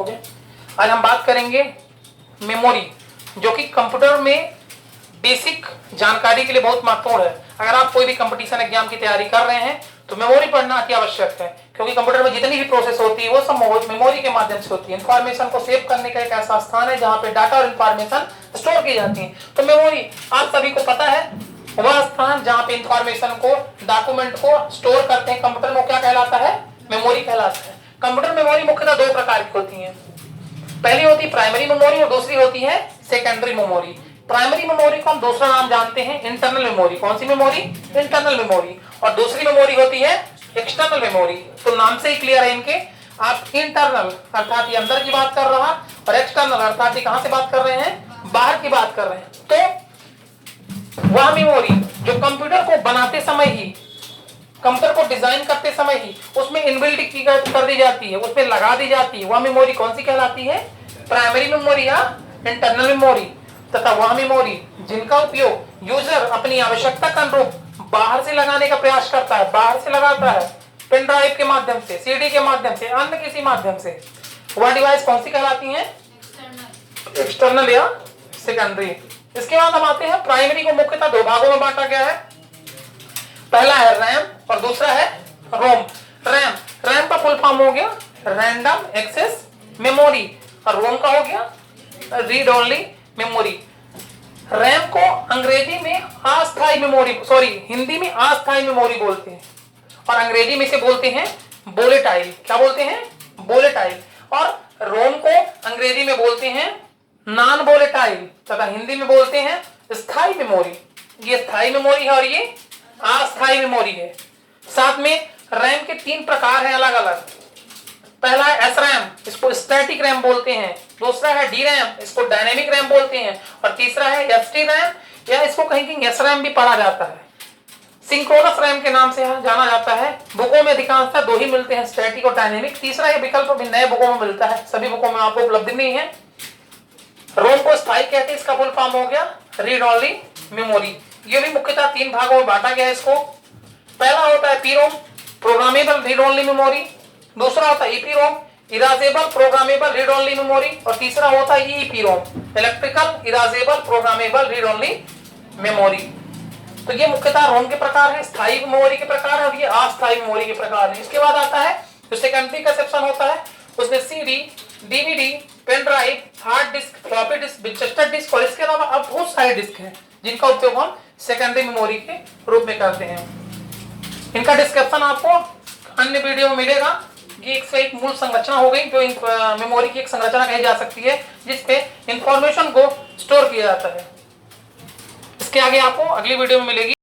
हो गया। आज हम बात करेंगे मेमोरी, जो कि कंप्यूटर में बेसिक जानकारी के लिए बहुत महत्वपूर्ण है। अगर आप कोई भी कंपटीशन एग्जाम की तैयारी कर रहे हैं तो मेमोरी पढ़ना अति आवश्यक है, क्योंकि कंप्यूटर में जितनी भी प्रोसेस होती है वो सब मेमोरी के माध्यम से होती है। इंफॉर्मेशन को सेव करने का एक ऐसा स्थान है जहां पे डाटा और इंफॉर्मेशन स्टोर की जाती है। तो मेमोरी आप सभी को पता है, वह स्थान जहां पे इंफॉर्मेशन को, डॉक्यूमेंट को स्टोर करते हैं कंप्यूटर में, क्या कहलाता है? मेमोरी कहलाता है। कंप्यूटर मेमोरी मुख्यतः दो प्रकार की होती है। पहली होती है प्राइमरी मेमोरी और दूसरी होती है सेकेंडरी मेमोरी। प्राइमरी मेमोरी को हम दूसरा नाम जानते हैं इंटरनल मेमोरी। कौन सी मेमोरी? Internal memory. और दूसरी मेमोरी होती है एक्सटर्नल मेमोरी। तो नाम से ही क्लियर है इनके, आप इंटरनल अर्थात ये अंदर की बात कर रहा, और एक्सटर्नल अर्थात ये कहां से बात कर रहे हैं? बाहर की बात कर रहे हैं। तो वह मेमोरी जो कंप्यूटर को बनाते समय ही, कंप्यूटर को डिजाइन करते समय ही उसमें इनबिल्ट की कर दी जाती है, उसमें लगा दी जाती है, वह मेमोरी कौन सी कहलाती है? प्राइमरी मेमोरी या इंटरनल मेमोरी। तथा वह मेमोरी जिनका उपयोग यूजर अपनी आवश्यकता के अनुरूप बाहर से लगाने का प्रयास करता है, बाहर से लगाता है, पेन ड्राइव के माध्यम से, सीडी के माध्यम से, अन्य किसी माध्यम से, वह डिवाइस कौन सी कहलाती है? एक्सटर्नल या सेकेंडरी। इसके बाद हम आते हैं प्राइमरी को मुख्यतः दो भागों में बांटा गया है। पहला है रैम और दूसरा है रोम। रैम का फुल फॉर्म हो गया रैंडम एक्सेस मेमोरी, और रोम का हो गया रीड ओनली मेमोरी। रैम को अंग्रेजी में अस्थायी मेमोरी, हिंदी में अस्थायी मेमोरी बोलते हैं, और अंग्रेजी में से बोलते हैं वोलेटाइल। क्या बोलते हैं? वोलेटाइल। और रोम को अंग्रेजी में बोलते हैं नॉन वोलेटाइल, तथा हिंदी में बोलते हैं स्थायी मेमोरी। ये स्थायी मेमोरी है और ये अस्थायी मेमोरी है। साथ में रैम के तीन प्रकार हैं अलग अलग। पहला है एस रैम, इसको स्टैटिक रैम बोलते हैं। दूसरा है डी रैम, इसको डायनेमिक रैम बोलते हैं। और तीसरा है एस टी रैम, या इसको कहीं एस रैम भी पढ़ा जाता है। सिंक्रोनस रैम के नाम से जाना जाता है। बुकों में अधिकांशतः दो ही मिलते हैं, स्टैटिक और डायनेमिक। तीसरा ये विकल्प भी नए बुकों में मिलता है, सभी बुकों में आपको उपलब्ध नहीं है। रोम को स्थायी कहते हैं, इसका फुल फॉर्म हो गया रीड ओनली मेमोरी। ये भी मुख्यतः तीन भागों में बांटा गया है इसको। पहला होता है P ROM, programmable read only memory. दूसरा होता है EP ROM, erasable programmable read only memory. और तीसरा होता है EP ROM, electrical erasable programmable read only memory. तो ये मुख्यतः रोम के प्रकार है, स्थायी मेमोरी के प्रकार है, और ये अस्थायी मेमोरी के प्रकार है। इसके बाद आता है जो सेकेंडरी का सेक्शन होता है, उसमें CD, DVD, pen drive, hard disk, floppy disk, Winchester disk, और इसके अलावा अब बहुत सारे डिस्क हैं जिनका उपयोग हम सेकेंडरी मेमोरी के रूप में करते हैं। इनका डिस्क्रिप्शन आपको अन्य वीडियो में मिलेगा। ये एक मूल संरचना हो गई, जो मेमोरी की एक संरचना कही जा सकती है, जिसपे इंफॉर्मेशन को स्टोर किया जाता है। इसके आगे आपको अगली वीडियो में मिलेगी।